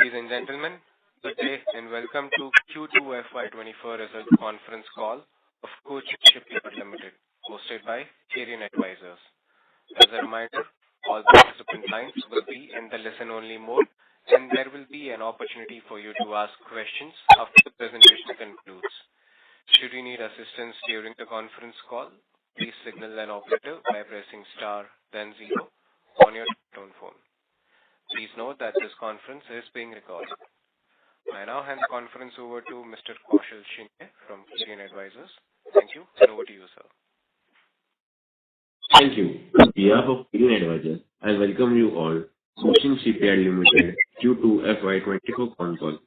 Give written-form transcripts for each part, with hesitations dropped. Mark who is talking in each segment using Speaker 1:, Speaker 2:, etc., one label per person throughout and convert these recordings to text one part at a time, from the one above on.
Speaker 1: Ladies and gentlemen, good day and welcome to Q2 FY2024 Result Conference Call of Cochin Shipyard Limited, hosted by Cochin Advisors. As a reminder, all participant lines will be in the listen-only mode, and there will be an opportunity for you to ask questions after the presentation concludes. Should you need assistance during the conference call, please signal an operator by pressing star then 0 on your phone. Please note that this conference is being recorded. I now hand the conference over to Mr. Kaushal Shinde from Cochin Advisors. Thank you, and over to you, sir.
Speaker 2: Thank you. On behalf of Cochin Advisors, I welcome you all to Cochin Shipyard Limited Q2 FY24 Concall.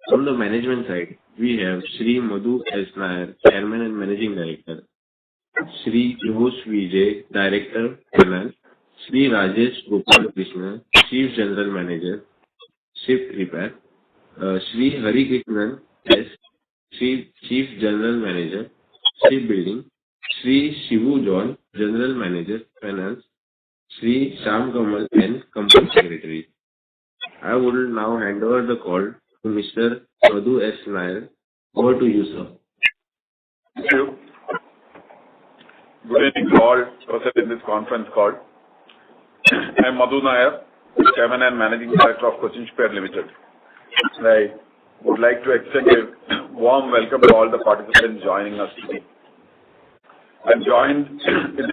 Speaker 2: From the management side, we have Shri Madhu S. Nair, Chairman and Managing Director, Shri Jose Vijay, Director, Finance, Shri Rajesh Gopal Krishna, Chief General Manager, Ship Repair, Shri Hari Krishnan S., Chief General Manager, Shipbuilding, Shri Shivu John, General Manager, Finance, Shri Shyam Kamal N., Company Secretary. I will now hand over the call to Mr. Madhu S. Nair. Over to you, sir.
Speaker 3: Thank you. Good evening to all present in this conference call. I am Madhu Nair, Chairman and Managing Director of Cochin Shipyard Limited. I would like to extend a warm welcome to all the participants joining us today. I am joined in this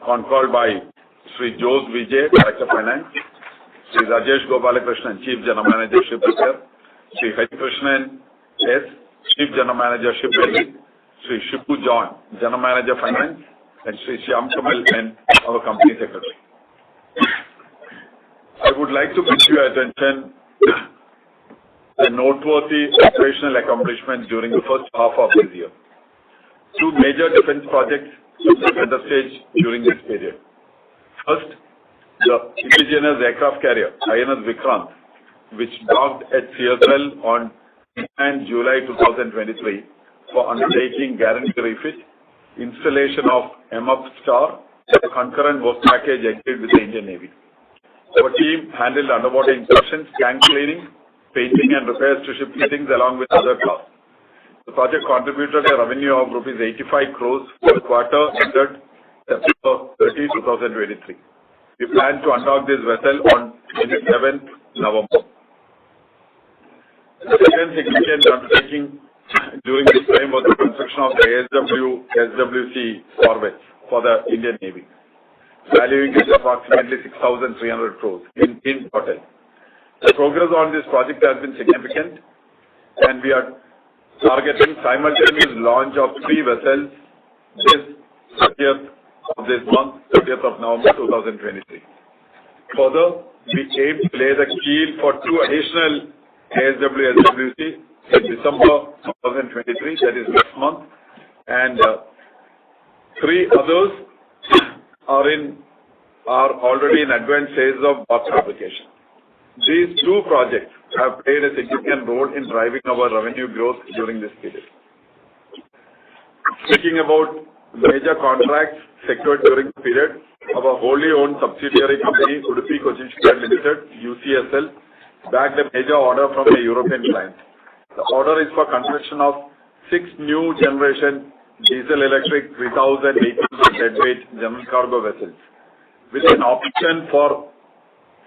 Speaker 3: Concall by Shri Jose Vijay, Director of Finance, Shri Rajesh Gopal Krishnan, Chief General Manager, Ship Repair, Shri Hari Krishnan S., Chief General Manager, Shipbuilding, Shri Shivu John, General Manager, Finance, and Shri Shyam Kamal N., our Company Secretary. I would like to bring to your attention the noteworthy operational accomplishments during the first half of this year. Two major defense projects took the center stage during this period. First, the indigenous aircraft carrier, INS Vikrant, which docked at CSL on 9 July 2023 for undertaking guarantee refit, installation of MF Star, and a concurrent work package agreed with the Indian Navy. Our team handled underwater inspections, tank cleaning, painting and repairs to ship fittings along with other tasks. The project contributed a revenue of Rs 85 crores for the quarter ended September 30, 2023. We plan to undock this vessel on 27th November. The second significant undertaking during this time was the construction of the SWC corvettes for the Indian Navy, valuing it approximately 6,300 crores in total. The progress on this project has been significant, and we are targeting simultaneous launch of 3 vessels this 30th of this month, 30th of November 2023. Further, we aim to lay the keel for 2 additional SWC in December 2023, that is next month, and 3 others are already in advanced phase of box fabrication. These 2 projects have played a significant role in driving our revenue growth during this period. Speaking about major contracts secured during the period, our wholly owned subsidiary company, Udupi Cochin Shipyard Limited, UCSL, bagged a major order from a European client. The order is for construction of 6 new generation diesel-electric 3,800 deadweight general cargo vessels, with an option for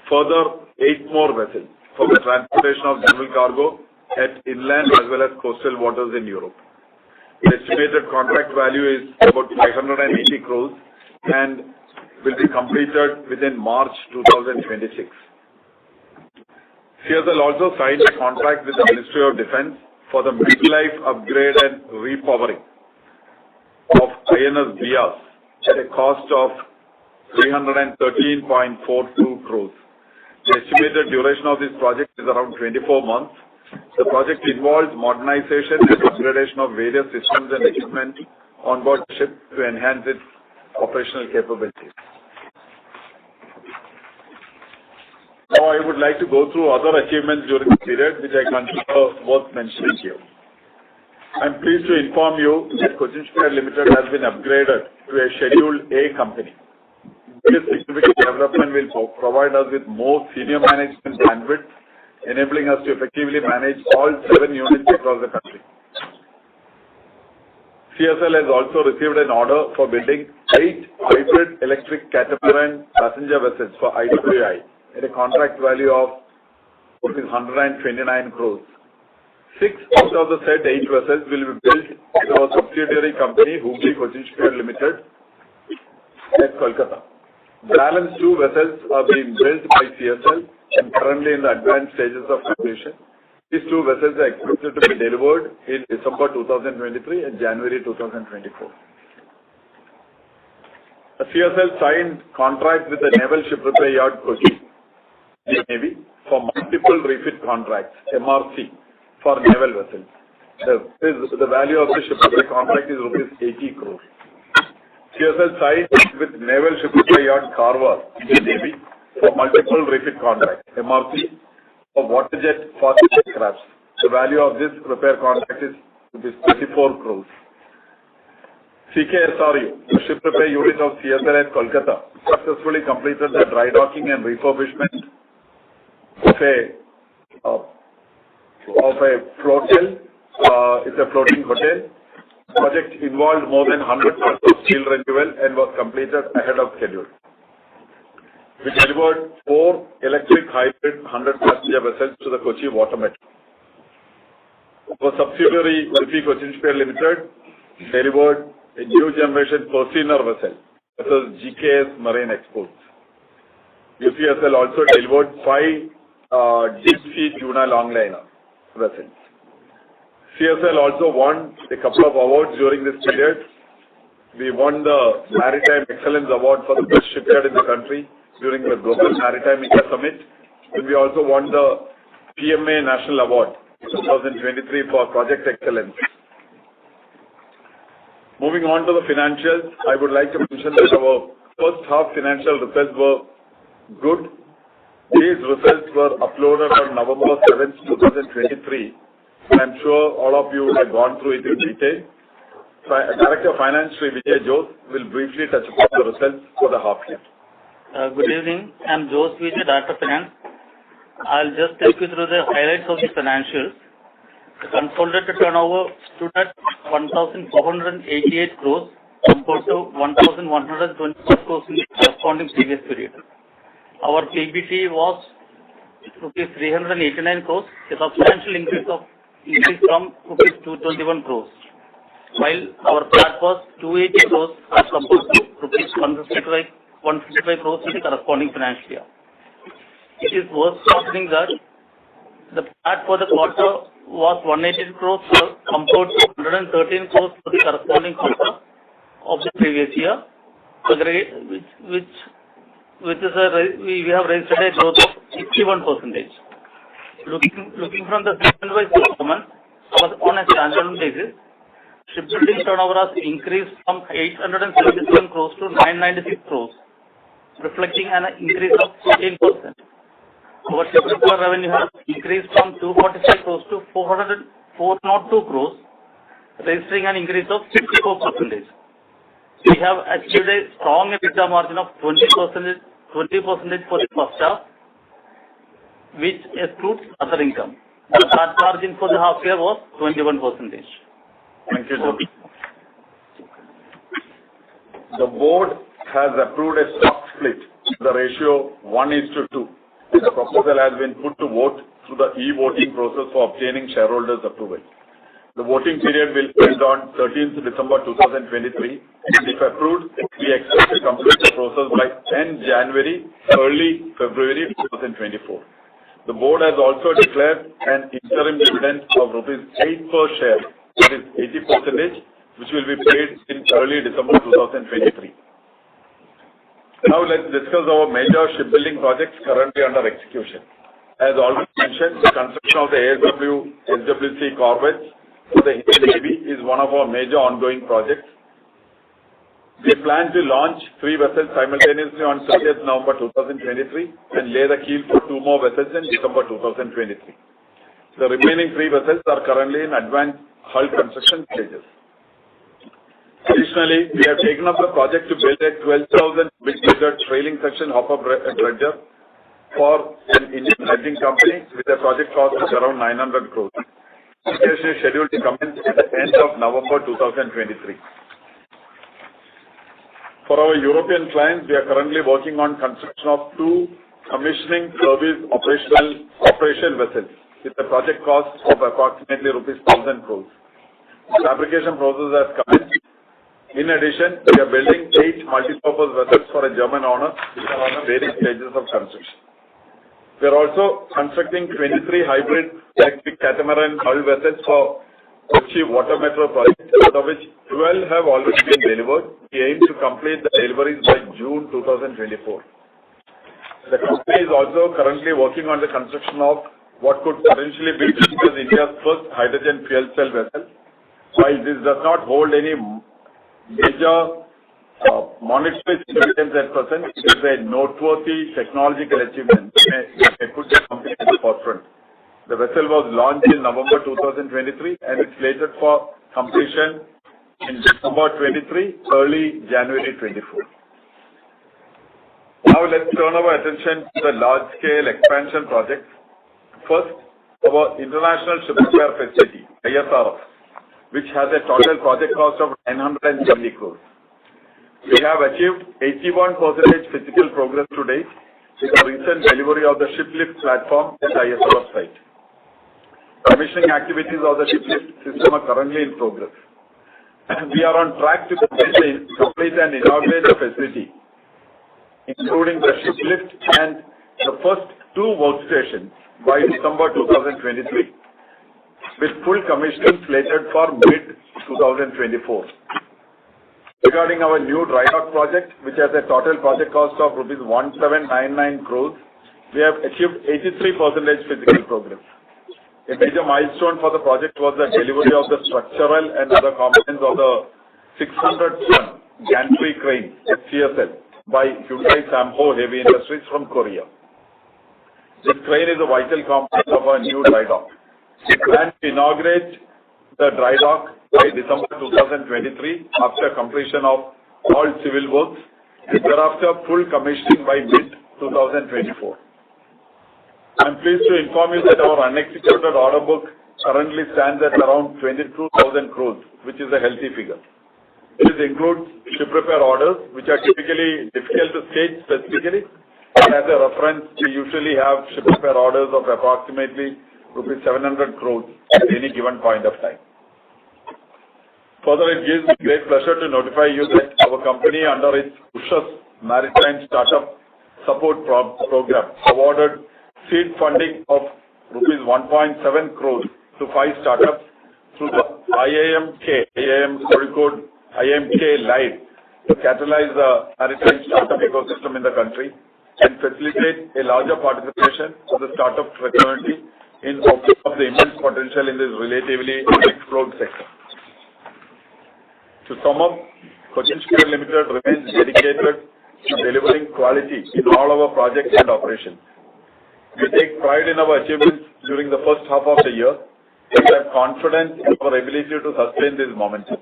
Speaker 3: further 8 more vessels for the transportation of general cargo at inland as well as coastal waters in Europe. The estimated contract value is about 580 crores and will be completed within March 2026. CSL also signed a contract with the Ministry of Defence for the midlife upgrade and repowering of INS Bias at a cost of 313.42 crores. The estimated duration of this project is around 24 months. The project involves modernization and upgradation of various systems and equipment on board the ship to enhance its operational capabilities. Now I would like to go through other achievements during the period which I consider worth mentioning here. I am pleased to inform you that Cochin Shipyard Limited has been upgraded to a Schedule A company. This significant development will provide us with more senior management bandwidth enabling us to effectively manage all 7 units across the country. CSL has also received an order for building 8 hybrid electric catamaran passenger vessels for IWI at a contract value of 129 crores. 6 out of the said 8 vessels will be built at our subsidiary company, Cochin Shipyard Limited at Kolkata. Balance 2 vessels are being built by CSL and currently in the advanced stages of completion. These 2 vessels are expected to be delivered in December 2023 and January 2024. CSL signed contract with the Naval Ship Repair Yard, Cochin, Navy, for multiple refit contracts, MRC, for naval vessels. The value of the ship repair contract is rupees 80 crores. CSL signed with Naval Ship Repair Yard, Karwar, Navy, for multiple refit contracts, MRC, for waterjet fast crafts. The value of this repair contract is 34 crores. CKSRU, the ship repair unit of CSL at Kolkata, successfully completed the dry docking and refurbishment of a floatel. It's a floating hotel. Project involved more than 100 tons of steel renewal and was completed ahead of schedule. We delivered 4 electric hybrid 100 passenger vessels to the Kochi Water Metro. Our subsidiary, Cochin Shipyard Limited, delivered a new generation Persener vessel. This is GKS Marine Exports. UCSL also delivered 5 deep sea tuna longliner vessels. CSL also won a couple of awards during this period. We won the Maritime Excellence Award for the best shipyard in the country during the Global Maritime India Summit. And we also won the PMA National Award 2023 for Project Excellence. Moving on to the financials, I would like to mention that our first half financial results were good. These results were uploaded on November 7th, 2023. I'm sure all of you have gone through it in detail. Director of Finance, Sri Vijay Jose, will briefly touch upon the results for the half year.
Speaker 4: Good evening. I'm Jose Vijay, Director of Finance. I'll just take you through the highlights of the financials. The consolidated turnover stood at 1,488 crores compared to 1,124 crores in the corresponding previous period. Our PBT was rupees 389 crores, a substantial increase from rupees 221 crores, while our PAT was 280 crores as compared to rupees 155 crores in the corresponding financial year. It is worth noting that the PAT for the quarter was 180 crores compared to 113 crores for the corresponding quarter of the previous year, which is we have registered a growth of 61%. Looking from the segment-wise performance, on a standalone basis, shipbuilding turnover has increased from 877 crores to 996 crores, reflecting an increase of 14%. Our shipbuilding revenue has increased from 245 crores to 402 crores, registering an increase of 64%. We have achieved a strong EBITDA margin of 20% for the first half, which excludes other income. The PAT margin for the half year was 21%.
Speaker 3: Thank you, Jose. The board has approved a stock split in the ratio 1:2. The proposal has been put to vote through the e-voting process for obtaining shareholders' approval. The voting period will end on 13th December 2023. And if approved, we expect to complete the process by end January, early February 2024. The board has also declared an interim dividend of rupees 8 per share, that is 80%, which will be paid in early December 2023. Now let's discuss our major shipbuilding projects currently under execution. As already mentioned, the construction of the ASW SWC corvettes for the Indian Navy is one of our major ongoing projects. We plan to launch 3 vessels simultaneously on 30th November 2023 and lay the keel for 2 more vessels in December 2023. The remaining 3 vessels are currently in advanced hull construction stages. Additionally, we have taken up the project to build a 12,000 big meter trailing section hopper dredger for an Indian dredging company with a project cost of around 900 crores. Application is scheduled to commence at the end of November 2023. For our European clients, we are currently working on construction of 2 commissioning service operation vessels with a project cost of approximately rupees 1,000 crores. The fabrication process has commenced. In addition, we are building 8 multi-purpose vessels for a German owner which are on various stages of construction. We are also constructing 23 hybrid electric catamaran hull vessels for Kochi Water Metro project, out of which 12 have already been delivered. We aim to complete the deliveries by June 2024. The company is also currently working on the construction of what could potentially be India's first hydrogen fuel cell vessel. While this does not hold any major monetary significance at present, it is a noteworthy technological achievement that put the company at the forefront. The vessel was launched in November 2023 and it's slated for completion in December 23, early January 24. Now let's turn our attention to the large-scale expansion projects. First, our International Ship Repair Facility, ISRF, which has a total project cost of 970 crores. We have achieved 81% physical progress to date with the recent delivery of the ship lift platform at the ISRF site. Commissioning activities of the ship lift system are currently in progress. And we are on track to complete and inaugurate the facility, including the ship lift and the first 2 workstations by December 2023, with full commissioning slated for mid-2024. Regarding our new dry dock project, which has a total project cost of rupees 1799 crores, we have achieved 83% physical progress. A major milestone for the project was the delivery of the structural and other components of the 600-ton gantry crane CSL by Hyundai Sampo Heavy Industries from Korea. This crane is a vital component of our new dry dock. We plan to inaugurate the dry dock by December 2023 after completion of all civil works and thereafter full commissioning by mid-2024. I am pleased to inform you that our unexecuted order book currently stands at around 22,000 crores, which is a healthy figure. This includes ship repair orders, which are typically difficult to state specifically. As a reference, we usually have ship repair orders of approximately rupees 700 crores at any given point of time. Further, it gives me great pleasure to notify you that our company, under its PUSHUS Maritime Startup Support Program, awarded seed funding of rupees 1.7 crores to 5 startups through the IIMK Live to catalyze the maritime startup ecosystem in the country and facilitate a larger participation of the startup fraternity in opening up the immense potential in this relatively unexplored sector. To sum up, Cochin Shipyard Limited remains dedicated to delivering quality in all our projects and operations. We take pride in our achievements during the first half of the year and have confidence in our ability to sustain this momentum.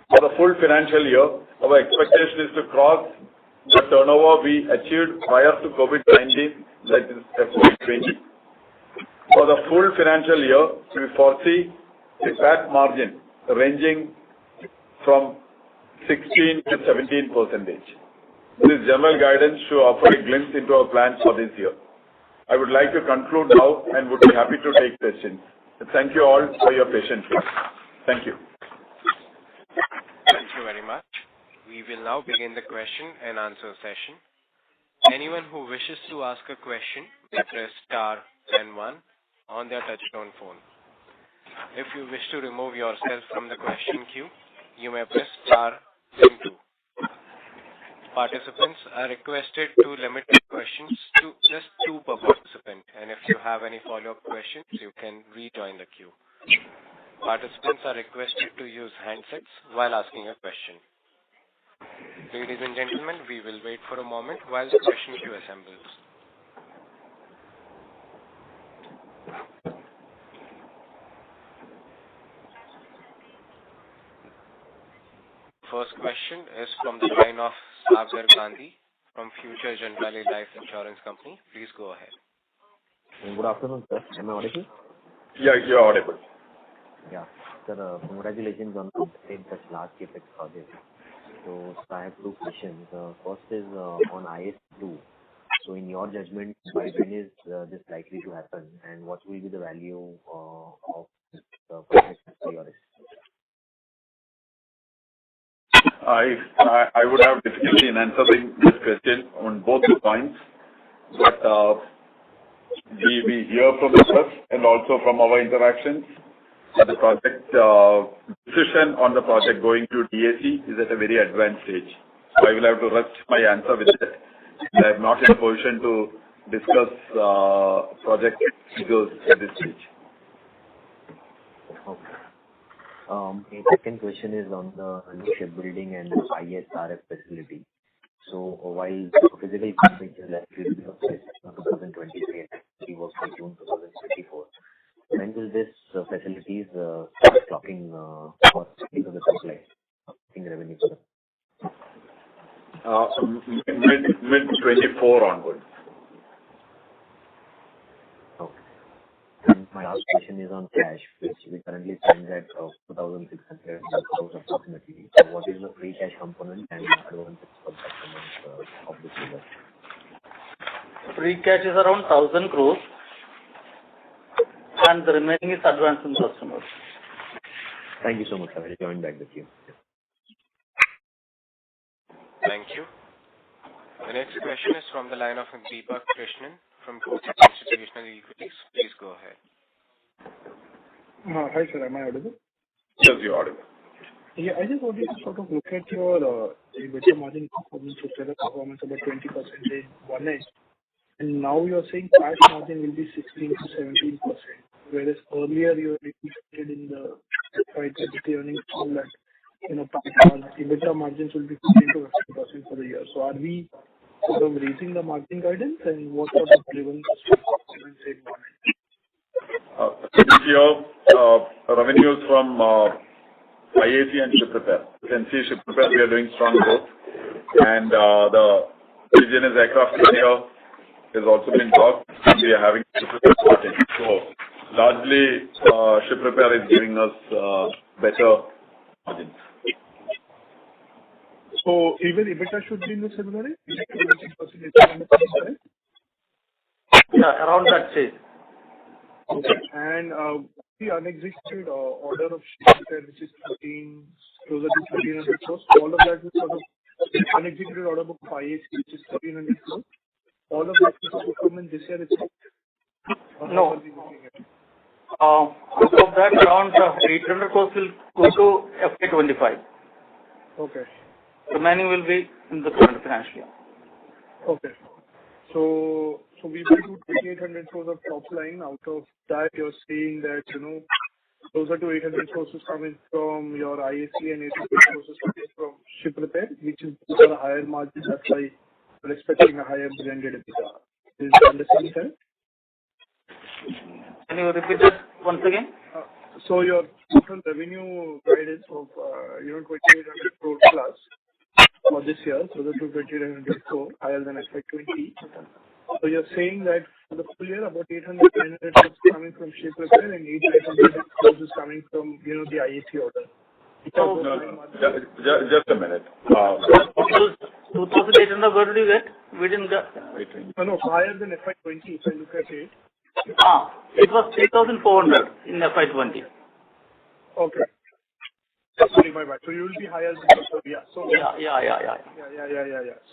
Speaker 3: For the full financial year, our expectation is to cross the turnover we achieved prior to COVID-19, that is FY20. For the full financial year, we foresee a PAT margin ranging from 16 to 17%. This general guidance should offer a glimpse into our plans for this year. I would like to conclude now and would be happy to take questions. Thank you all for your patience. Thank you.
Speaker 1: Thank you very much. We will now begin the question and answer session. Anyone who wishes to ask a question may press star and 1 on their touchtone phone. If you wish to remove yourself from the question queue, you may press star and 2. Participants are requested to limit their questions to just 2 per participant, and if you have any follow-up questions, you can rejoin the queue. Participants are requested to use handsets while asking a question. Ladies and gentlemen, we will wait for a moment while the question queue assembles. First question is from the line of Sagar Gandhi from Future Generali Life Insurance Company. Please go ahead.
Speaker 5: Good afternoon, sir. Am I audible?
Speaker 3: Yeah, you're audible.
Speaker 5: Yeah. Sir, congratulations on completing such large CapEx project. So I have two questions. First is on IS2. So in your judgment, by when is this likely to happen, and what will be the value of the project for your estimate?
Speaker 3: I would have difficulty in answering this question on both the points, but we hear from the press and also from our interactions that the project decision on the project going to DAC is at a very advanced stage. So I will have to rest my answer with that. I am not in a position to discuss project figures at this stage.
Speaker 5: Okay. My second question is on the new shipbuilding and the ISRF facility. So while the physical construction is likely to be in 2023 and actually work by June 2024, when will this facilities start clocking or into the supply revenue for them?
Speaker 3: Mid 24 onwards.
Speaker 5: Okay. And my last question is on cash, which we currently stand at 2,600 crores approximately. So what is the free cash component and advances for that amount of this figure?
Speaker 4: Free cash is around 1,000 crores and the remaining is advance from customers.
Speaker 5: Thank you so much. I will join back with you.
Speaker 1: Thank you. The next question is from the line of Deepak Krishnan from Cochin Institutional Equities. Please go ahead.
Speaker 6: Hi, sir. Am I audible?
Speaker 3: Yes, you're audible.
Speaker 6: Yeah, I just wanted to sort of look at your EBITDA margin performance, which is a performance about 20% in one edge. And now you're saying cash margin will be 16 to 17%, whereas earlier you indicated in the FY2023 earnings call that EBITDA margins will be 15 to 15% for the year. So are we sort of raising the margin guidance, and what sort of driven the performance in one edge?
Speaker 3: This year, revenues from IAC and ship repair. You can see ship repair we are doing strong growth, and the indigenous aircraft carrier has also been talked. We are having ship repair starting. So largely, ship repair is giving us better margins.
Speaker 6: So even EBITDA should be in the similar range?
Speaker 4: Yeah, around that stage.
Speaker 6: Okay. And the unexecuted order of ship repair, which is closer to 1,300 crores, all of that is sort of unexecuted order book of IAC, which is 1,300 crores. All of that will come in this year itself?
Speaker 4: No. Out of that, around 800 crores will go to FY25.
Speaker 6: Okay.
Speaker 4: Remaining will be in the current financial year.
Speaker 6: Okay. So we will do 2,800 crores of top line. Out of that, you're saying that, closer to 800 crores is coming from your IAC and 800 crores is coming from ship repair, which is a higher margin. That's why we're expecting a higher blended EBITDA. Is that understanding correct?
Speaker 4: Can you repeat that once again?
Speaker 6: So your total revenue guidance of 2,800 crores plus for this year, so that 2,800 crores higher than FY20. So you're saying that for the full year, about 800 crores coming from ship repair and 800 crores is coming from the IAC order.
Speaker 3: Just a minute.
Speaker 4: 2,800, where did you get? We didn't get.
Speaker 6: No, higher than FY20 if I look at it.
Speaker 4: It was 3,400 in FY20.
Speaker 6: Okay. Sorry, my bad. So you will be higher than that. Yeah. So
Speaker 4: Yeah.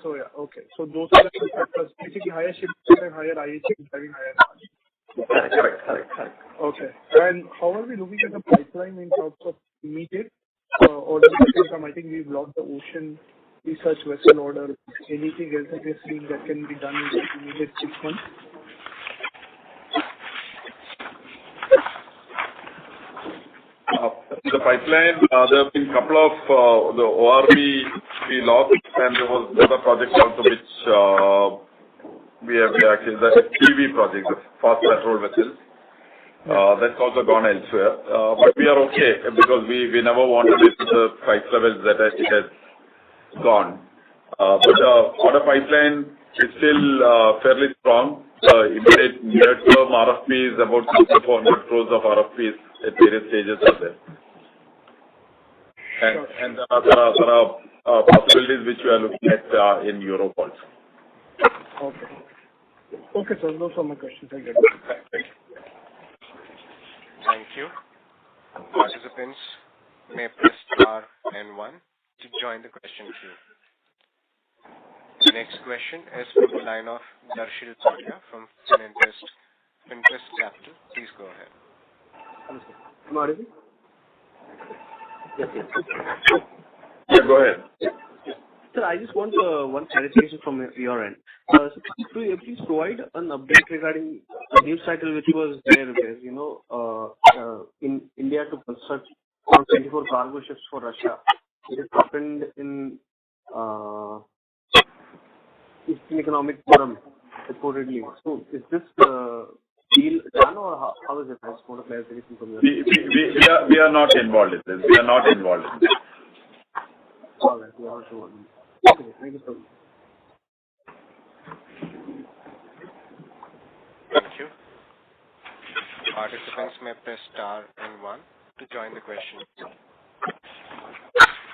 Speaker 6: So okay. So those are the two factors. Basically, higher ship and higher IAC driving higher margin.
Speaker 4: Correct.
Speaker 6: Okay. And how are we looking at the pipeline in terms of immediate orders that can come? I think we've locked the ocean research vessel order. Anything else that we're seeing that can be done in the immediate 6 months?
Speaker 3: The pipeline, there have been a couple of the ORB we locked, and there was another project also which we actually, that's a PV project, the fast patrol vessels. That's also gone elsewhere. But we are okay because we never wanted it to the price levels that it has gone. But the order pipeline is still fairly strong. Immediate near-term RFPs, about 400 crores of RFPs at various stages are there. And there are possibilities which we are looking at in Europe also.
Speaker 6: Okay. Okay, sir. Those are my questions. I get it.
Speaker 3: Thank you.
Speaker 1: Thank you. Participants may press star and 1 to join the question queue. The next question is from the line of Darshil Patia from Finterest Capital. Please go ahead.
Speaker 7: Hello, sir. Am I audible? Yes.
Speaker 3: Yeah, go ahead.
Speaker 7: Sir, I just want one clarification from your end. So could you please provide an update regarding a news cycle which was there, where, in India to construct around 24 cargo ships for Russia. It has happened in Eastern Economic Forum, reportedly. So is this deal done, or how is it? I just want a clarification from your end.
Speaker 3: We are not involved in this. We are not involved in this.
Speaker 7: All right. We are not involved in this. Okay, thank you so much.
Speaker 1: Thank you. Participants may press star and 1 to join the question.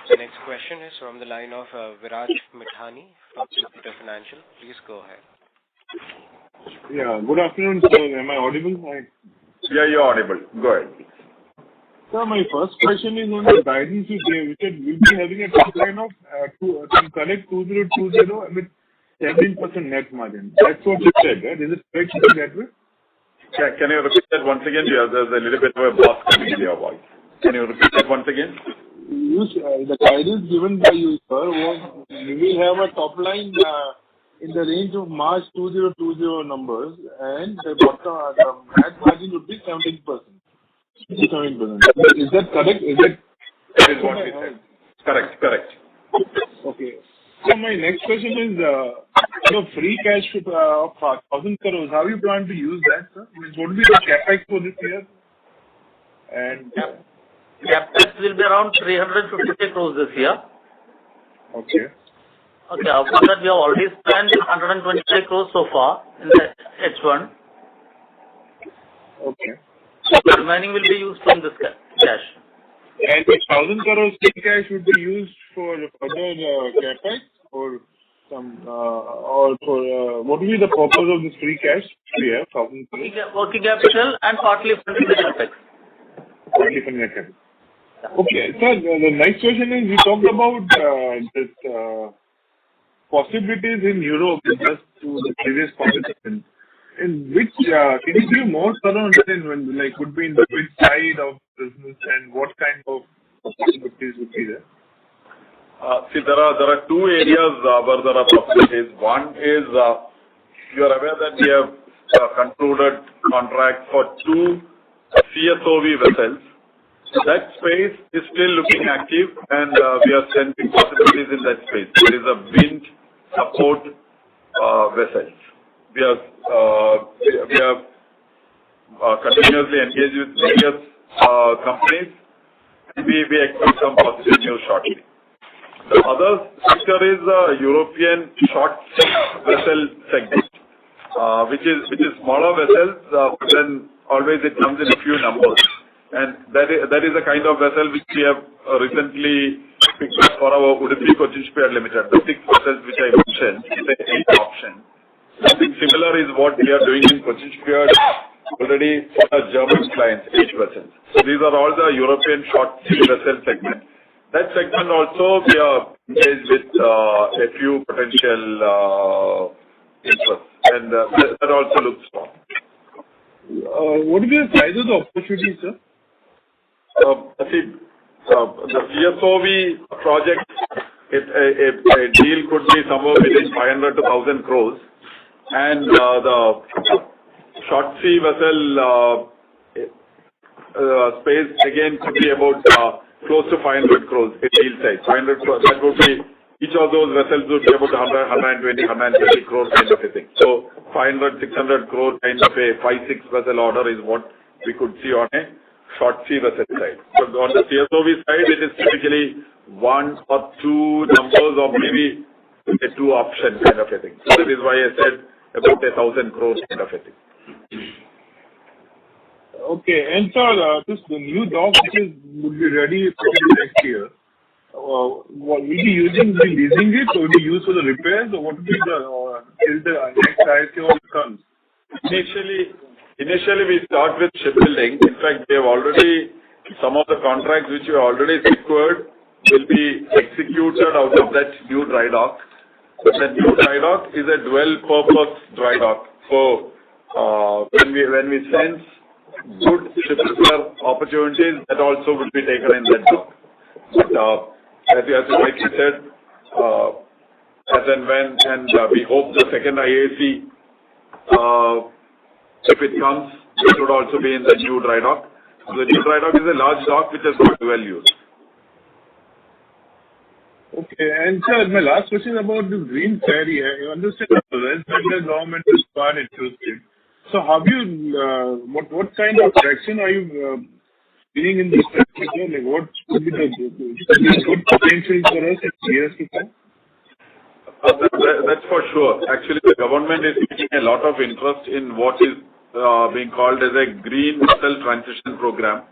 Speaker 1: The next question is from the line of Viraj Mithani from Jupiter Financial. Please go ahead.
Speaker 8: Yeah, good afternoon, sir. Am I audible?
Speaker 3: Yeah, you're audible. Go ahead.
Speaker 8: Sir, my first question is on the guidance you gave. You said we'll be having a top line of to collect 2020 with 17% net margin. That's what you said, right? Is it correct to say that way?
Speaker 3: Yeah, can you repeat that once again? There's a little bit of a bass coming in your voice. Can you repeat that once again?
Speaker 8: The guidance given by you, sir, was we will have a top line in the range of March 2020 numbers, and the net margin would be 17%. 17%. Is that correct?
Speaker 3: That is what we said. Correct.
Speaker 8: Okay. So my next question is, the free cash of 1,000 crores, how you plan to use that, sir? What would be the capex for this year? And
Speaker 4: Capex will be around 353 crores this year.
Speaker 8: Okay.
Speaker 4: Okay, after that we have already spent 123 crores so far in the H1.
Speaker 8: Okay.
Speaker 4: The remaining will be used from this cash.
Speaker 8: And the 1,000 crores free cash would be used for further capex or some, or for, what will be the purpose of this free cash we have, 1,000 crores?
Speaker 4: Working capital and partly funding the capex.
Speaker 8: Partly funding the capex. Okay, sir, the next question is, we talked about this possibilities in Europe just to the previous participants. In which, can you give more color on that, when, like, would be in the which side of business and what kind of possibilities would be there?
Speaker 3: See, there are two areas where there are possibilities. One is, you are aware that we have concluded contract for 2 CSOV vessels. That space is still looking active, and we are sensing possibilities in that space. There is a wind support vessels. We are continuously engaged with various companies. We expect some positive news shortly. The other sector is European short vessel segment, which is smaller vessels, but then always it comes in a few numbers. And that is a kind of vessel which we have recently picked up for our Cochin Shipyard Limited. The 6 vessels which I mentioned is an 8 option. Something similar is what we are doing in Cochin Shipyard already for our German clients, 8 vessels. So these are all the European short sea vessel segment. That segment also we are engaged with a few potential interests, and that also looks strong.
Speaker 8: What is the size of the opportunity, sir?
Speaker 3: See, the CSOV project, a deal could be somewhere between 500 to 1,000 crores, and the short sea vessel space again could be about close to 500 crores a deal size. 500 crores, that would be, each of those vessels would be about 100, 120, 130 crores kind of a thing. So 500, 600 crore kind of a 5-6 vessel order is what we could see on a short sea vessel side. So on the CSOV side, it is typically 1 or 2 numbers of maybe a two option kind of a thing. So that is why I said about 1,000 crores kind of a thing.
Speaker 8: Okay. And sir, the new dock which would be ready probably next year, will we be leasing it, or will be used for the repairs, or what will be till the next ICO comes?
Speaker 3: Initially we start with shipbuilding. In fact, we have already, some of the contracts which we have already secured will be executed out of that new dry dock. But the new dry dock is a dual purpose dry dock. So when we sense good shipbuilder opportunities, that also will be taken in that dock. But as you rightly said, as and when, and we hope the second IAC, if it comes, it would also be in the new dry dock. So the new dry dock is a large dock which has got dual use.
Speaker 8: Okay. And sir, my last question is about this green ferry. I understand that the West Bengal government is quite interested. So have you, what kind of traction are you seeing in this sector? Like what could be the good potential for us in years to come?
Speaker 3: That's for sure. Actually, the government is taking a lot of interest in what is being called as a green vessel transition program.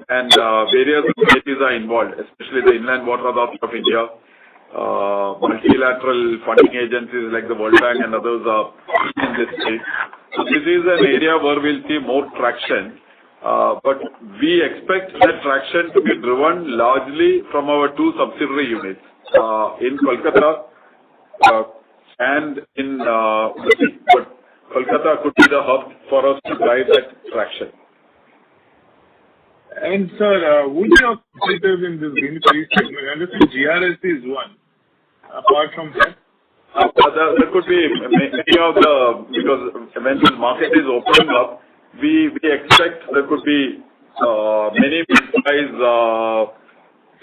Speaker 3: And various entities are involved, especially the Inland Water Authority of India, multilateral funding agencies like the World Bank and others are in this space. So this is an area where we'll see more traction, but we expect that traction to be driven largely from our two subsidiary units in Kolkata and in but Kolkata could be the hub for us to drive that traction.
Speaker 8: And sir, would your competitors in this green ferry segment, I understand GRS is one. Apart from that?
Speaker 3: There could be many of the, because when the market is opening up, we expect there could be many mid-size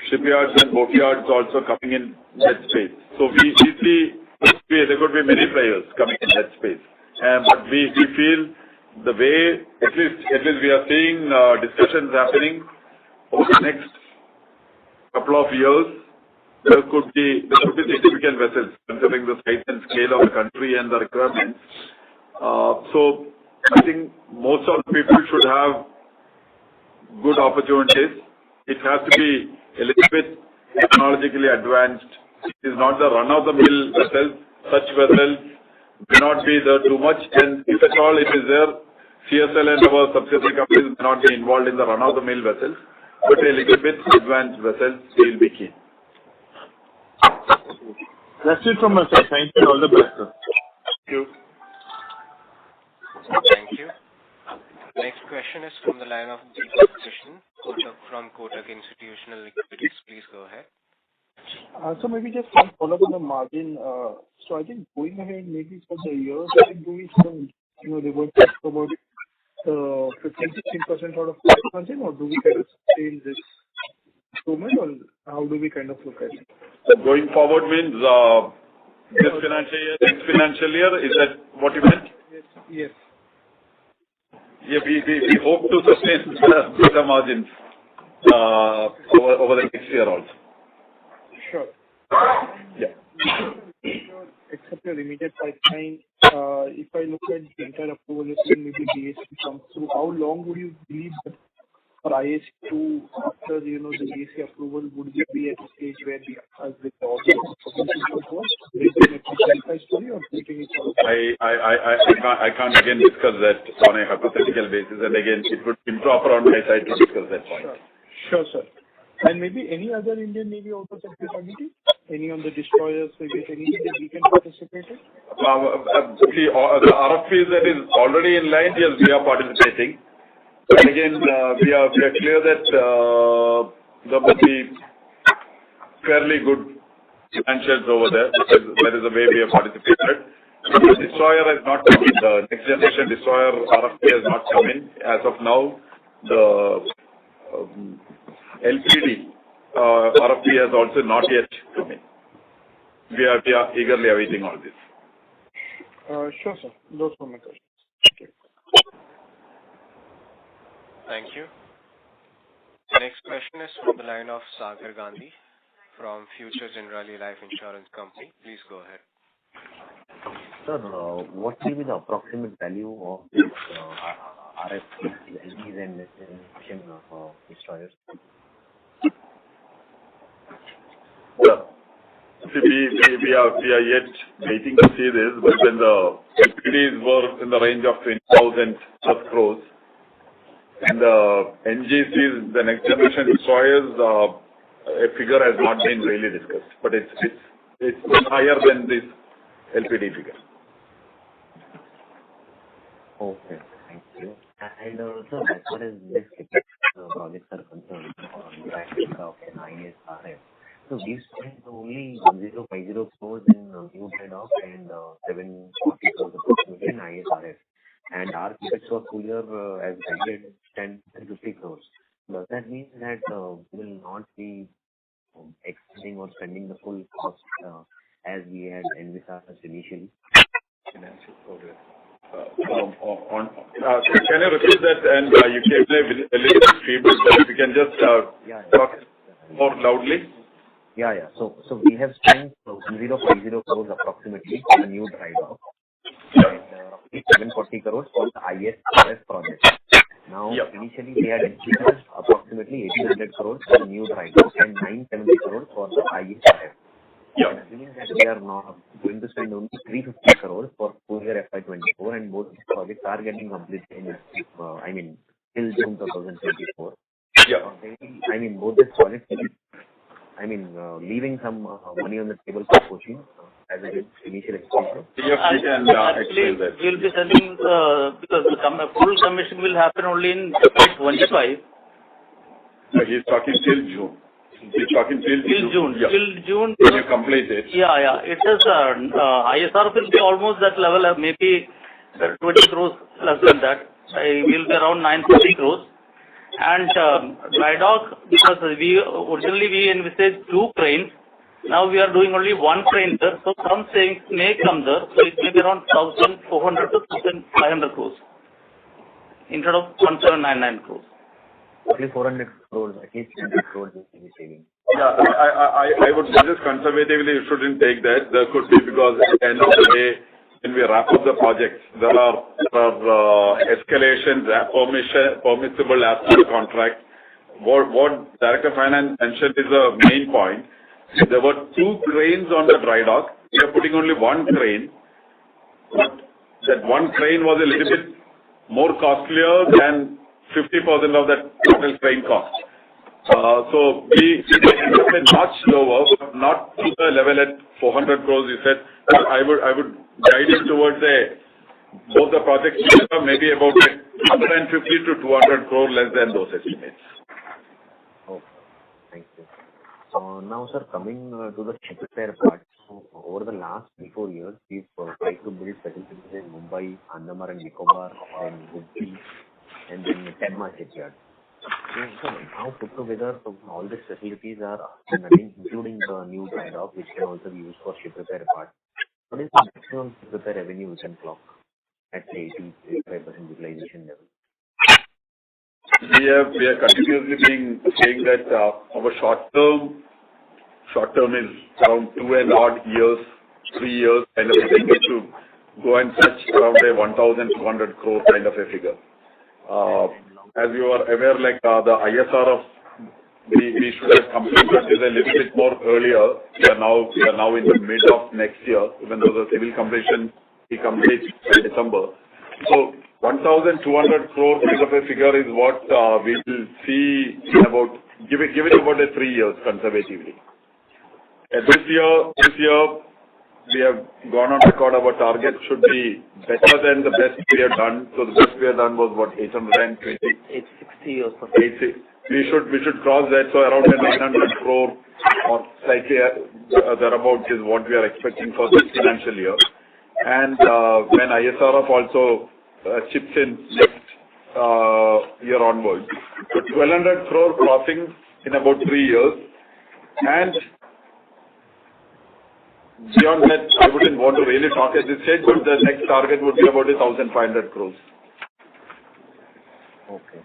Speaker 3: shipyards and boatyards also coming in that space. So we see there could be many players coming in that space. But we feel the way, at least we are seeing discussions happening over the next couple of years, there could be significant vessels considering the size and scale of the country and the requirements. So I think most of the people should have good opportunities. It has to be a little bit technologically advanced. It is not the run-of-the-mill vessels. Such vessels may not be there too much, and if at all it is there, CSL and our subsidiary companies may not be involved in the run-of-the-mill vessels, but a little bit advanced vessels will be key.
Speaker 8: That's it from my side. Thank you. All the best, sir.
Speaker 3: Thank you.
Speaker 1: Thank you. Next question is from the line of Deepak Krishnan, from Kotak Institutional Equities. Please go ahead.
Speaker 6: So maybe just one follow-up on the margin. So I think going ahead, maybe for the year, do we sort of, revert back to about 15-16% sort of margin, or do we kind of sustain this improvement, or how do we kind of look at it?
Speaker 3: Going forward means this financial year, next financial year, is that what you meant?
Speaker 6: Yes.
Speaker 3: Yeah, we hope to sustain better margins over the next year also.
Speaker 6: Sure.
Speaker 3: Yeah.
Speaker 6: Except your immediate pipeline, if I look at the entire approval list and maybe DAC comes through, how long would you believe that for IAC to, after, the DAC approval, would we be at a stage where we have with the order story, or do you think it's
Speaker 3: I can't again discuss that on a hypothetical basis, and again, it would be improper on my side to discuss that point.
Speaker 6: Sure, sir. And maybe any other Indian Navy out of capability? Any on the destroyers, maybe anything that we can participate in?
Speaker 3: See, the RFPs that is already in line, yes, we are participating. But again, we are clear that there will be fairly good financials over there. That is the way we have participated. The destroyer has not come in. The next generation destroyer RFP has not come in. As of now, the LPD RFP has also not yet come in. We are eagerly awaiting all this.
Speaker 6: Sure, sir. Those were my questions. Okay.
Speaker 1: Thank you. The next question is from the line of Sagar Gandhi from Future Generali Life Insurance Company. Please go ahead.
Speaker 5: Sir, what will be the approximate value of this RF LPs and ocean destroyers?
Speaker 3: We are yet waiting to see this, but when the LPDs were in the range of 20,000 plus crores, and the NGCs, the next generation destroyers, a figure has not been really discussed, but it's higher than this LPD figure.
Speaker 5: Okay, thank you. And sir, as far as this projects are concerned, of an ISRF, so we spent only 1050 crores in new dry dock and 740 crores approximately in ISRF. And our CapEx for full year as guided 10-50 crores. Does that mean that we will not be extending or spending the full cost as we had envisaged initially?
Speaker 3: Can you repeat that? And you came a little bit feeble, so if you can just talk more loudly.
Speaker 5: Yeah. So we have spent 1050 crores approximately for the new dry dock and roughly 740 crores for the ISRF project. Now, initially we had envisaged approximately 1800 crores for the new dry dock and 970 crores for the ISRF.
Speaker 3: Yeah.
Speaker 5: Assuming that we are now going to spend only 350 crores for full year FY24 and both projects are getting completed in, till June 2024.
Speaker 3: Yeah.
Speaker 5: Both these projects, leaving some money on the table for Cochin as an initial expenditure.
Speaker 3: Yes, we can explain that.
Speaker 4: We will be sending, because the full commission will happen only in FY25.
Speaker 3: So he's talking till June. He's talking till June. Yeah.
Speaker 4: Till June.
Speaker 3: When you complete it.
Speaker 4: Yeah. It is, ISR will be almost that level, maybe 20 crores less than that. Will be around 950 crores. And dry dock, because originally we envisaged 2 cranes. Now we are doing only 1 crane there. So some things may come there. So it may be around 1,400 to 1,500 crores instead of 1,799 crores.
Speaker 5: Only 400 crores, at least 100 crores will be saving.
Speaker 3: Yeah, I would suggest conservatively you shouldn't take that. There could be, because at the end of the day, when we wrap up the projects, there are escalations, permissible as per the contract. What Director of Finance mentioned is the main point. There were 2 cranes on the dry dock. We are putting only 1 crane. But that 1 crane was a little bit more costlier than 50% of that total crane cost. So we went much lower, but not to the level at 400 crores. You said I would guide it towards both the projects together, maybe about 150 to 200 crore less than those estimates.
Speaker 5: Okay, thank you. Now, sir, coming to the ship repair part. So over the last 3-4 years, we've tried to build facilities in Mumbai, Andaman and Nicobar, and Udupi, and then Cochin Shipyard. So now put together, all these facilities are running, including the new dry dock, which can also be used for ship repair part. What is the maximum ship repair revenue we can clock at 80-85% utilization level?
Speaker 3: We are continuously saying that our short term is around 2 and odd years, 3 years, kind of a thing, to go and touch around a 1,200 crore kind of a figure. As you are aware, like the ISR of we should have completed this a little bit more earlier. We are now in the mid of next year, even though the civil completion we complete in December. So 1,200 crore kind of a figure is what we will see in about give it about 3 years conservatively. This year we have gone on record. Our target should be better than the best we have done. So the best we have done was what, 820?
Speaker 4: 860 or so.
Speaker 3: 860. We should cross that. So around 900 crore or slightly thereabouts is what we are expecting for this financial year. And when ISRF also chips in next year onwards, so 1,200 crore crossing in about 3 years. And beyond that, I wouldn't want to really talk at this stage, but the next target would be about 1,500 crores.
Speaker 5: Okay.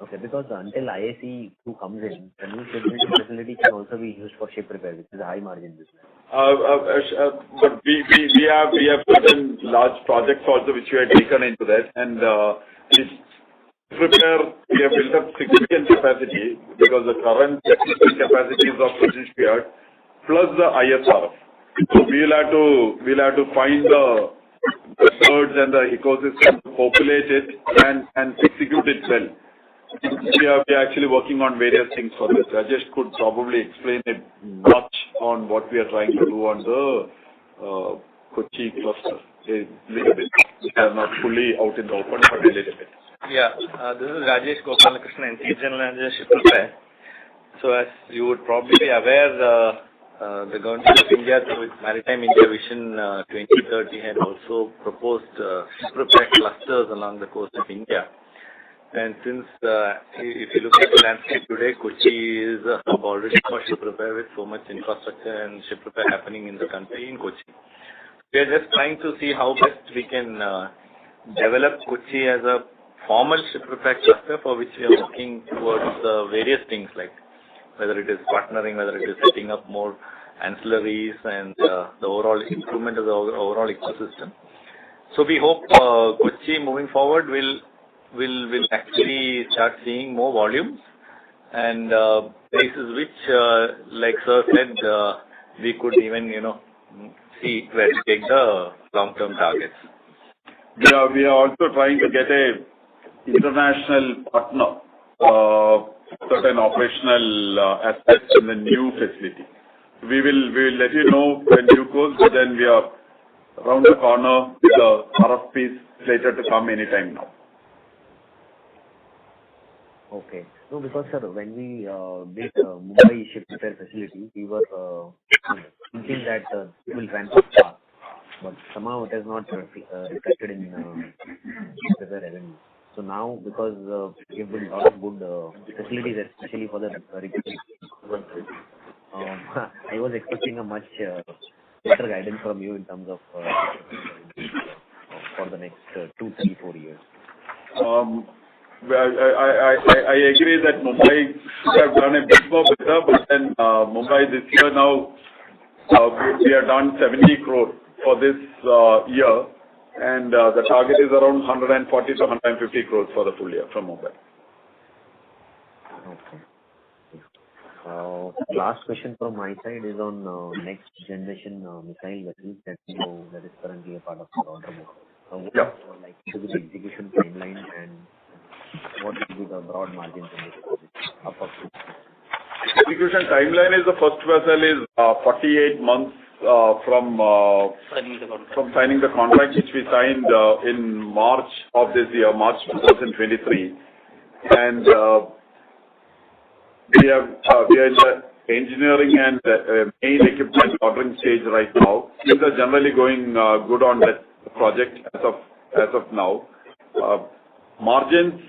Speaker 5: Okay, because until IAC 2 comes in, the new shipbuilding facility can also be used for ship repair, which is a high margin business.
Speaker 3: But we have certain large projects also which we have taken into that, and this repair we have built up significant capacity because the current existing capacities of Cochin Shipyard plus the ISRF. So we'll have to find the methods and the ecosystem to populate it and execute it well. We are actually working on various things for this. Rajesh could probably explain it much on what we are trying to do on the Kochi cluster a little bit. We are not fully out in the open, but a little bit.
Speaker 9: Yeah, this is Rajesh Gopalakrishnan, Chief General Manager, Ship Repair. So as you would probably be aware, the Government of India through its Maritime India Vision 2030 had also proposed ship repair clusters along the coast of India. And since if you look at the landscape today, Kochi is a hub already for ship repair with so much infrastructure and ship repair happening in the country in Kochi. We are just trying to see how best we can develop Kochi as a formal ship repair cluster, for which we are working towards various things, like whether it is partnering, whether it is setting up more ancillaries and the overall improvement of the overall ecosystem. So we hope Kochi moving forward will actually start seeing more volumes, and places which, like Sir said, we could even see where to take the long-term targets.
Speaker 3: We are also trying to get a international partner, certain operational aspects in the new facility. We will let you know when due course, but then we are around the corner with the RFPs slated to come anytime now.
Speaker 5: Okay. No, because sir, when we did Mumbai ship repair facility, we were thinking that it will ramp up fast, but somehow it has not reflected in ship repair revenue. So now, because we have built a lot of good facilities, especially for the repair, I was expecting a much better guidance from you in terms of for the next 2, 3, 4 years.
Speaker 3: I agree that Mumbai should have done a bit more better, but then Mumbai this year now, we have done 70 crore for this year, and the target is around 140 to 150 crores for the full year from Mumbai.
Speaker 5: Okay. Last question from my side is on next generation missile vessels that that is currently a part of the order book. What is like to be the execution timeline, and what will be the broad margins in this project?
Speaker 3: Execution timeline is the first vessel is 48 months from signing the contract, which we signed in March of this year, March 2023, and we are in the engineering and main equipment ordering stage right now. Things are generally going good on that project as of now. Margins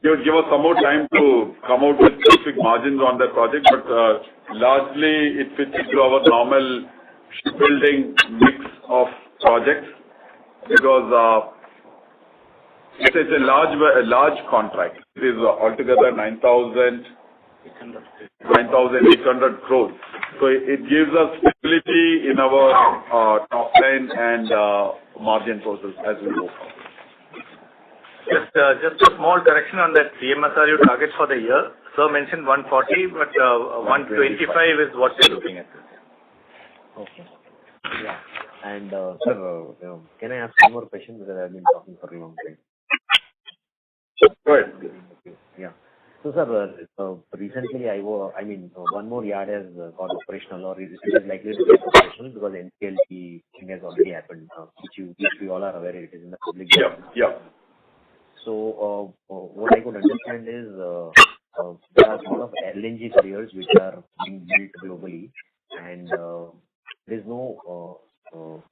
Speaker 3: give us some more time to come out with specific margins on that project, but largely it fits into our normal shipbuilding mix of projects because it's a large contract. It is altogether 9,800 crores. So it gives us stability in our top line and margin process as we go forward.
Speaker 9: Just a small correction on that CMSRU target for the year. Sir mentioned 140, but 125 is what we're looking at.
Speaker 5: Okay. Yeah. And sir, can I ask one more question, because I've been talking for a long time?
Speaker 3: Go ahead.
Speaker 5: Yeah. So sir, recently I mean one more yard has got operational, or it is likely to get operational because NCLT thing has already happened, which we all are aware it is in the public domain.
Speaker 3: Yeah.
Speaker 5: So what I could understand is there are a lot of LNG carriers which are being built globally, and there is no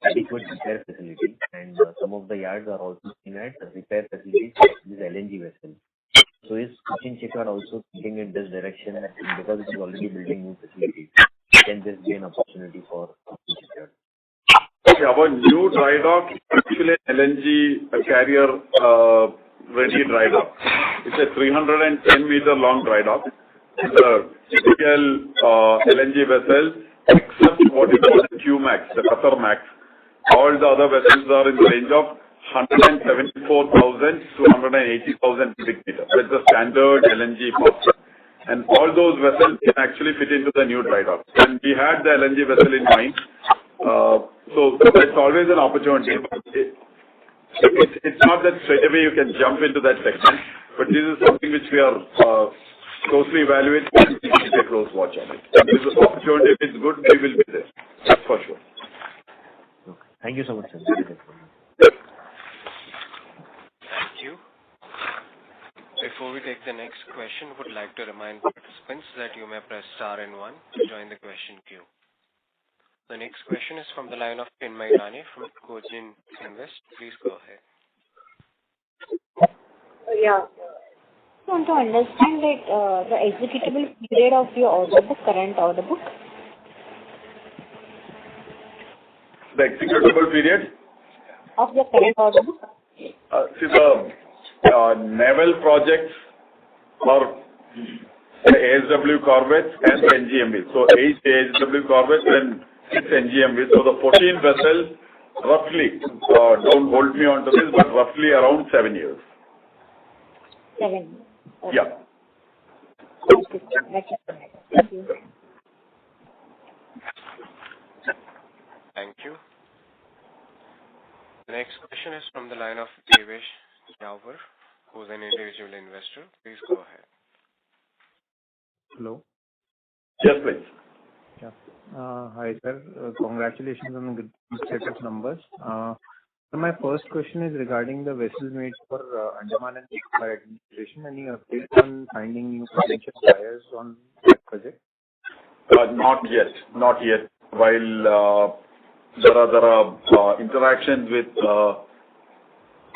Speaker 5: adequate repair facility, and some of the yards are also looking at repair facilities for these LNG vessels. So is Cochin Shipyard also thinking in this direction, because it is already building new facilities? Can this be an opportunity for Cochin Shipyard?
Speaker 3: Our new dry dock actually LNG carrier ready dry dock. It's a 310-meter long dry dock. The typical LNG vessel, except what is called the Q-Max, the Qatar Max, all the other vessels are in the range of 174,000 to 180,000 cubic meters. That's the standard LNG cost. And all those vessels can actually fit into the new dry dock. And we had the LNG vessel in mind. So it's always an opportunity. It's not that straight away you can jump into that segment, but this is something which we are closely evaluating and keep a close watch on it. If this opportunity, if it's good, we will be there. That's for sure.
Speaker 5: Okay. Thank you so much, sir.
Speaker 1: Thank you. Before we take the next question, would like to remind participants that you may press star and one to join the question queue. The next question is from the line of Chinmay Rane from Cochin Invest. Please go ahead.
Speaker 10: Yeah. I want to understand that the executable period of your order book, current order book.
Speaker 3: The executable period?
Speaker 10: Of the current order book.
Speaker 3: See, the naval projects are the ASW corvettes and the NGMVs. So 8 ASW corvettes and 6 NGMVs. So the 14 vessels, roughly, don't hold me on to this, but roughly around 7 years.
Speaker 10: 7. Okay.
Speaker 3: Yeah.
Speaker 10: Okay. Thank you.
Speaker 1: Thank you. The next question is from the line of Devesh Jawar, who's an individual investor. Please go ahead.
Speaker 11: Hello.
Speaker 3: Yes, please.
Speaker 11: Yeah. Hi, sir. Congratulations on the good set of numbers. So my first question is regarding the vessel made for Andaman and Nicobar administration. Any update on finding new potential buyers on that project?
Speaker 3: Not yet. While there are interactions with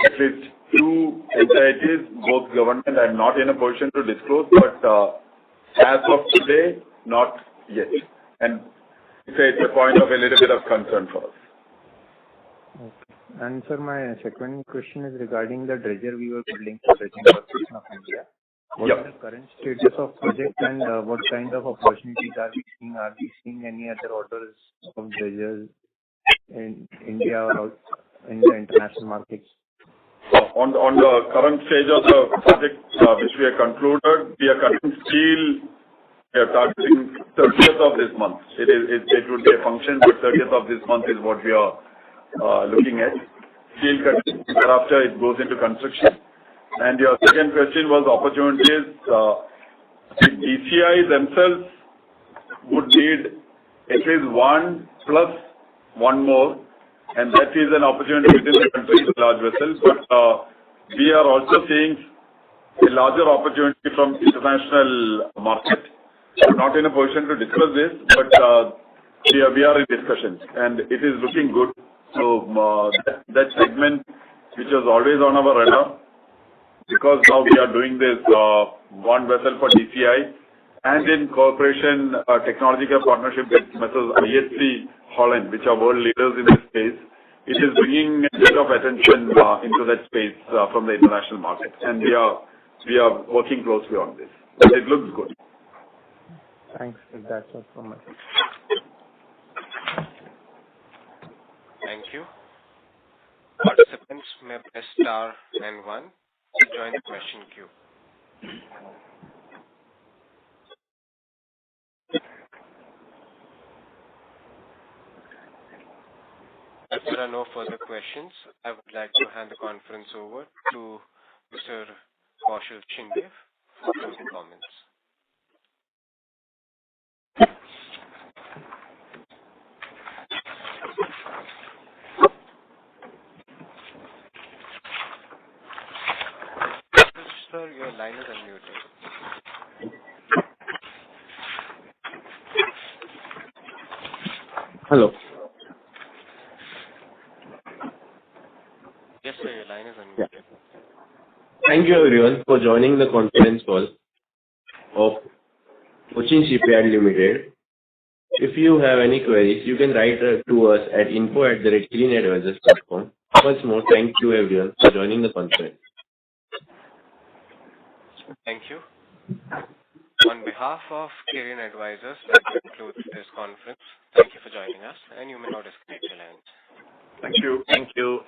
Speaker 3: at least 2 entities, both government. I'm not in a position to disclose, but as of today, not yet. And it's a point of a little bit of concern for us.
Speaker 11: Okay. And sir, my second question is regarding the dredger we were building for the Corporation of India. What is the current status of project and what kind of opportunities are we seeing? Are we seeing any other orders of dredgers in India or in the international markets?
Speaker 3: On the current stage of the project, which we have concluded, we are cutting steel. We are targeting 30th of this month. It would be a function, but 30th of this month is what we are looking at. Steel cutting. Thereafter, it goes into construction. And your second question was opportunities. The DCI themselves would need at least 1 plus 1 more, and that is an opportunity within the country with large vessels. But we are also seeing a larger opportunity from international market. I'm not in a position to discuss this, but we are in discussions, and it is looking good. So that segment, which was always on our radar, because now we are doing this 1 vessel for DCI, and in cooperation, technological partnership with Messrs. IHC Holland, which are world leaders in this space, it is bringing a bit of attention into that space from the international market, and we are working closely on this. But it looks good.
Speaker 11: Thanks. That's all from my side.
Speaker 1: Thank you. Participants may press star and 1 to join the question queue. If there are no further questions, I would like to hand the conference over to Mr. Kaushal Shinde for closing comments. Sir, your line is unmuted.
Speaker 2: Hello.
Speaker 1: Yes, sir, your line is unmuted.
Speaker 2: Yeah. Thank you everyone for joining the conference call of Cochin Shipyard Limited. If you have any queries, you can write to us at info@greenadvisors.com. Once more, thank you everyone for joining the conference.
Speaker 1: Thank you. On behalf of Kirin Advisors, that concludes this conference. Thank you for joining us, and you may now disconnect your lines.
Speaker 3: Thank you.
Speaker 9: Thank you.